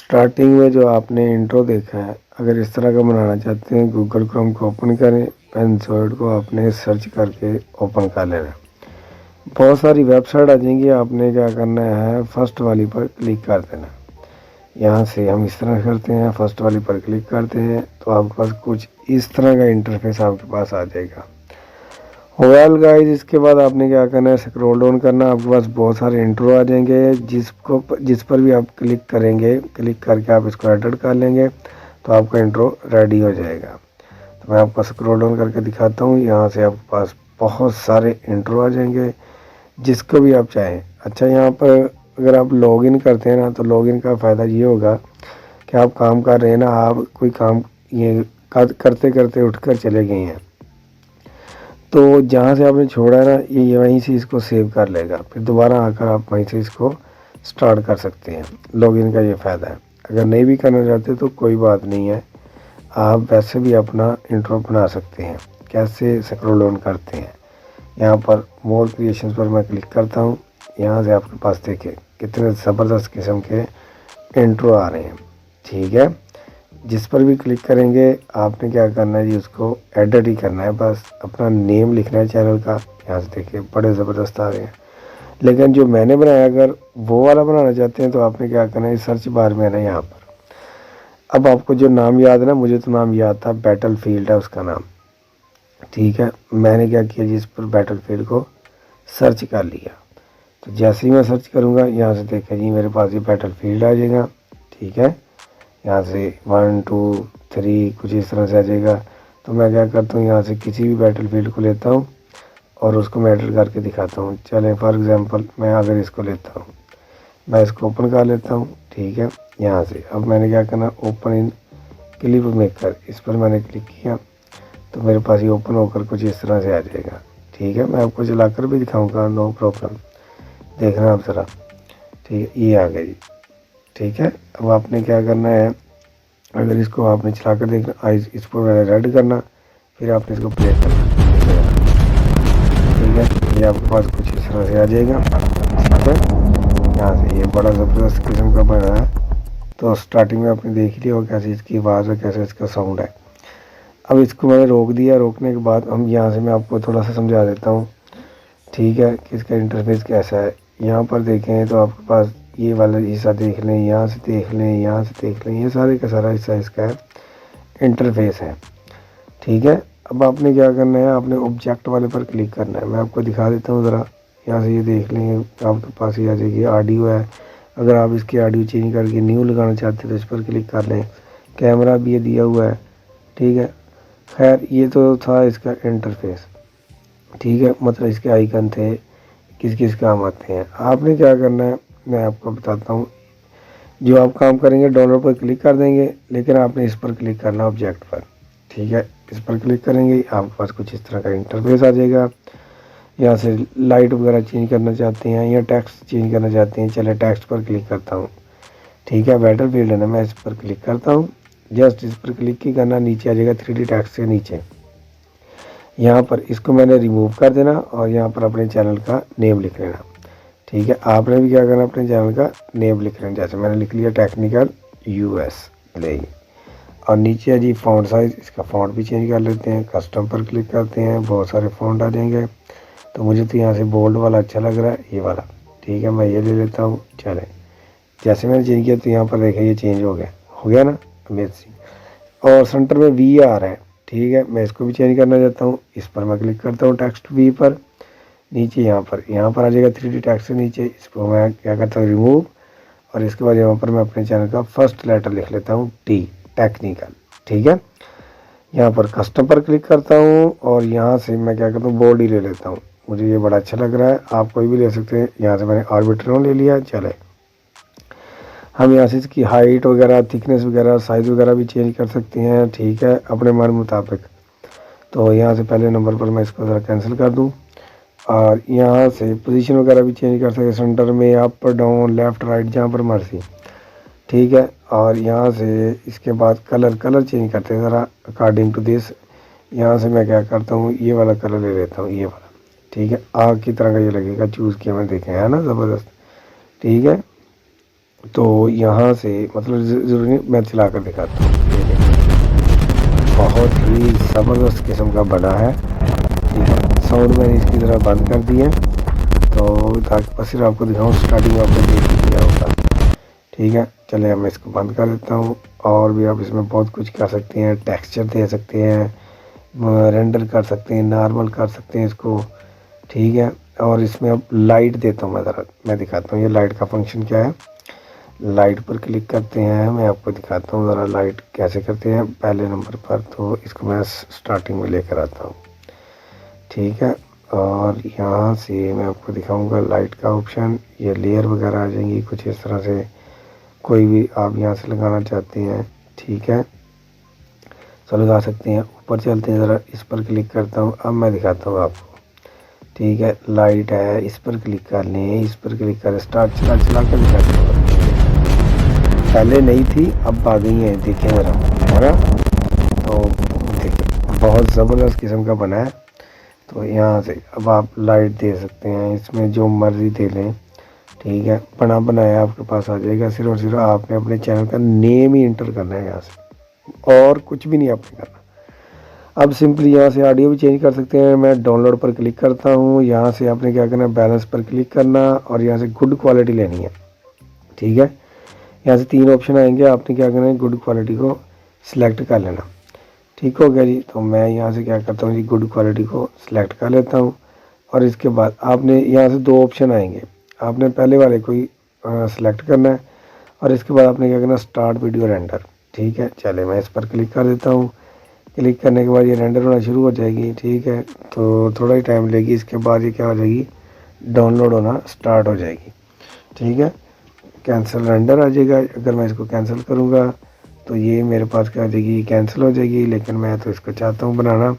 Starting में जो आपने इंट्रो देखा है, अगर इस तरह का बनाना चाहते हैं, गूगल क्रोम को ओपन करें, पेनसोइड को आपने सर्च करके ओपन कर लेना। बहुत सारी वेबसाइट आ जाएंगी, आपने क्या करना है, फर्स्ट वाली पर क्लिक कर देना। यहाँ से हम इस तरह करते हैं, फर्स्ट वाली पर क्लिक करते हैं तो आपके पास कुछ इस तरह का इंटरफेस आपके पास आ जाएगा। वेल गाइस, इसके बाद आपने क्या करना है, स्क्रॉल डाउन करना। आपके पास बहुत सारे इंट्रो आ जाएंगे, जिस पर भी आप क्लिक करेंगे, क्लिक करके आप इसको एडिट कर लेंगे तो आपका इंट्रो रेडी हो जाएगा। तो मैं आपको स्क्रॉल डाउन करके दिखाता हूँ। यहाँ से आपके पास बहुत सारे इंट्रो आ जाएंगे, जिसको भी आप चाहें। अच्छा, यहाँ पर अगर आप लॉगिन करते हैं ना, तो लॉगिन का फ़ायदा ये होगा कि आप काम कर रहे हैं ना, आप कोई काम ये करते करते उठकर चले गए हैं, तो जहाँ से आपने छोड़ा है ना, ये वहीं से इसको सेव कर लेगा, फिर दोबारा आकर आप वहीं से इसको स्टार्ट कर सकते हैं। लॉगिन का ये फ़ायदा है। अगर नहीं भी करना चाहते तो कोई बात नहीं है, आप वैसे भी अपना इंट्रो बना सकते हैं। कैसे, स्क्रॉल डाउन करते हैं, यहाँ पर मोर क्रिएशंस पर मैं क्लिक करता हूँ। यहाँ से आपके पास देखिए कितने ज़बरदस्त किस्म के इंट्रो आ रहे हैं। ठीक है, जिस पर भी क्लिक करेंगे आपने क्या करना है जी, उसको एडिट ही करना है, बस अपना नेम लिखना है चैनल का। यहाँ से देखिए बड़े ज़बरदस्त आ रहे हैं। लेकिन जो मैंने बनाया, अगर वो वाला बनाना चाहते हैं तो आपने क्या करना है, सर्च बार में ना, यहाँ पर अब आपको जो नाम याद है ना, मुझे तो नाम याद था, बैटल फील्ड है उसका नाम। ठीक है, मैंने क्या किया जी, इस पर बैटल फील्ड को सर्च कर लिया। तो जैसे ही मैं सर्च करूँगा, यहाँ से देखें जी मेरे पास ये बैटल फील्ड आ जाएगा। ठीक है, यहाँ से 1 2 3 कुछ इस तरह से आ जाएगा। तो मैं क्या करता हूँ, यहाँ से किसी भी बैटल फील्ड को लेता हूँ और उसको मैं एडिट करके दिखाता हूँ। चलें, फॉर एग्जांपल मैं अगर इसको लेता हूँ, मैं इसको ओपन कर लेता हूँ। ठीक है, यहाँ से अब मैंने क्या करना, ओपन इन क्लिप मेकर, इस पर मैंने क्लिक किया तो मेरे पास ये ओपन होकर कुछ इस तरह से आ जाएगा। ठीक है, मैं आपको चलाकर भी दिखाऊँगा, नो प्रॉब्लम, देखना आप ज़रा। ठीक है, ये आ गई। ठीक है, अब आपने क्या करना है, अगर इसको आपने चला कर देखना, इस पर मैंने रेड करना, फिर आपने इसको प्ले करना। ठीक है, ये आपके पास कुछ इस तरह से आ जाएगा। ठीक है, यहाँ से ये बड़ा ज़बरदस्त किस्म का बना है। तो स्टार्टिंग में आपने देख लिया होगा कैसे इसकी आवाज़ है, कैसे इसका साउंड है। अब इसको मैंने रोक दिया, रोकने के बाद हम यहाँ से मैं आपको थोड़ा सा समझा देता हूँ। ठीक है, कि इसका इंटरफेस कैसा है। यहाँ पर देखें तो आपके पास ये वाला हिस्सा देख लें, यहाँ से देख लें, यहाँ से देख लें, ये सारे का सारा हिस्सा इसका है, इंटरफेस है। ठीक है, अब आपने क्या करना है, आपने ऑब्जेक्ट वाले पर क्लिक करना है। मैं आपको दिखा देता हूँ ज़रा। यहाँ से ये देख लें, आपके पास ये आ जाएगी, ऑडियो है। अगर आप इसकी ऑडियो चेंज करके न्यू लगाना चाहते हैं तो इस पर क्लिक कर लें। कैमरा भी ये दिया हुआ है। ठीक है, खैर ये तो था इसका इंटरफेस। ठीक है, मतलब इसके आइकन थे, किस किस काम आते हैं। आपने क्या करना है, मैं आपको बताता हूँ। जो आप काम करेंगे, डाउनलोड पर क्लिक कर देंगे, लेकिन आपने इस पर क्लिक करना, ऑब्जेक्ट पर। ठीक है, इस पर क्लिक करेंगे, आपके पास कुछ इस तरह का इंटरफेस आ जाएगा। यहाँ से लाइट वगैरह चेंज करना चाहते हैं या टेक्स्ट चेंज करना चाहते हैं, चले टेक्स्ट पर क्लिक करता हूँ। ठीक है, बैटल फील्ड है ना, मैं इस पर क्लिक करता हूँ। जस्ट इस पर क्लिक ही करना, नीचे आ जाएगा 3D टेक्स्ट के नीचे। यहाँ पर इसको मैंने रिमूव कर देना और यहाँ पर अपने चैनल का नेम लिख लेना। ठीक है, आपने भी क्या करना, अपने चैनल का नेम लिख लेना। जैसे मैंने लिख लिया टेक्निकल US ले, और नीचे है जी फ़ॉन्ट साइज़, इसका फ़ॉन्ट भी चेंज कर लेते हैं। कस्टम पर क्लिक करते हैं, बहुत सारे फ़ॉन्ट आ जाएंगे। तो मुझे तो यहाँ से बोल्ड वाला अच्छा लग रहा है, ये वाला। ठीक है, मैं ये ले लेता हूँ। चलें, जैसे मैंने चेंज किया तो यहाँ पर देखिए ये चेंज हो गया ना, अमेजिंग। और सेंटर में V आ रहा है। ठीक है, मैं इसको भी चेंज करना चाहता हूँ, इस पर मैं क्लिक करता हूँ, टेक्स्ट V पर। नीचे यहाँ पर आ जाएगा 3D टेक्स्ट के नीचे, इसको मैं क्या करता हूँ, रिमूव। और इसके बाद यहाँ पर मैं अपने चैनल का फर्स्ट लेटर लिख लेता हूँ, T, टेक्निकल। ठीक है, यहाँ पर कस्टम पर क्लिक करता हूँ और यहाँ से मैं क्या करता हूँ, बोल्ड ही ले लेता हूँ। मुझे ये बड़ा अच्छा लग रहा है, आप कोई भी ले सकते हैं। यहाँ से मैंने आर्बिट्रॉन ले लिया। चले, हम यहाँ से इसकी हाइट वगैरह, थिकनेस वगैरह, साइज़ वगैरह भी चेंज कर सकते हैं। ठीक है, अपने मन मुताबिक। तो यहाँ से पहले नंबर पर मैं इसको ज़रा कैंसिल कर दूँ और यहाँ से पोजीशन वगैरह भी चेंज कर सकते हैं, सेंटर में, अप डाउन, लेफ़्ट राइट, जहाँ पर मर्जी। ठीक है, और यहाँ से इसके बाद कलर चेंज करते हैं ज़रा अकॉर्डिंग टू दिस। यहाँ से मैं क्या करता हूँ, ये वाला कलर ले लेता हूँ, ये वाला। ठीक है, आग की तरह का ये लगेगा, चूज़ किया मैंने, देखें है ना, ज़बरदस्त। ठीक है, तो यहाँ से मतलब ज़रूरी नहीं, मैं चला कर दिखाता हूँ। ये देखिए बहुत ही ज़बरदस्त किस्म का बना है, ठीक है। साउंड मैंने इसकी तरह बंद कर दिया, तो ताकि बस सिर्फ आपको दिखाऊँ, स्टार्टिंग में आपने देख लिया होगा, ठीक है। चलिए मैं इसको बंद कर देता हूँ। और भी आप इसमें बहुत कुछ कर सकते हैं, टेक्सचर दे सकते हैं, रेंडर कर सकते हैं, नॉर्मल कर सकते हैं इसको, ठीक है। और इसमें अब लाइट देता हूँ, मैं दिखाता हूँ ये लाइट का फंक्शन क्या है। लाइट पर क्लिक करते हैं, मैं आपको दिखाता हूँ ज़रा लाइट कैसे करते हैं। पहले नंबर पर तो इसको मैं स्टार्टिंग में लेकर आता हूँ, ठीक है। और यहाँ से मैं आपको दिखाऊंगा लाइट का ऑप्शन, ये लेयर वगैरह आ जाएंगी कुछ इस तरह से, कोई भी आप यहाँ से लगाना चाहते हैं, ठीक है, तो लगा सकते हैं। ऊपर चलते हैं ज़रा, इस पर क्लिक करता हूँ, अब मैं दिखाता हूँ आपको, ठीक है। लाइट है, इस पर क्लिक कर लें, इस पर क्लिक करें, स्टार्ट चला कर दिखाता हूँ। पहले नहीं थी, अब आ गई है, देखें ज़रा, है ना। तो देखिए बहुत ज़बरदस्त किस्म का बना है। तो यहाँ से अब आप लाइट दे सकते हैं, इसमें जो मर्ज़ी दे लें, ठीक है। बना बनाया आपके पास आ जाएगा। सिर्फ और सिर्फ आपने अपने चैनल का नेम ही इंटर करना है यहाँ से, और कुछ भी नहीं आपने करना। अब सिंपली यहाँ से ऑडियो भी चेंज कर सकते हैं। मैं डाउनलोड पर क्लिक करता हूँ, यहाँ से आपने क्या करना है, बैलेंस पर क्लिक करना और यहाँ से गुड क्वालिटी लेनी है, ठीक है। यहाँ से 3 ऑप्शन आएंगे, आपने क्या करना है, गुड क्वालिटी को सिलेक्ट कर लेना, ठीक हो गया जी। तो मैं यहाँ से क्या करता हूँ जी, गुड क्वालिटी को सिलेक्ट कर लेता हूँ। और इसके बाद आपने यहाँ से 2 ऑप्शन आएंगे, आपने पहले वाले को ही सिलेक्ट करना है और इसके बाद आपने क्या करना, स्टार्ट वीडियो रेंडर, ठीक है। चले मैं इस पर क्लिक कर देता हूँ। क्लिक करने के बाद ये रेंडर होना शुरू हो जाएगी, ठीक है। तो थोड़ा ही टाइम लेगी, इसके बाद ये क्या हो जाएगी, डाउनलोड होना स्टार्ट हो जाएगी, ठीक है। कैंसिल रेंडर आ जाएगा। अगर मैं इसको कैंसिल करूँगा तो ये मेरे पास क्या आ जाएगी, कैंसिल हो जाएगी। लेकिन मैं तो इसको चाहता हूँ बनाना,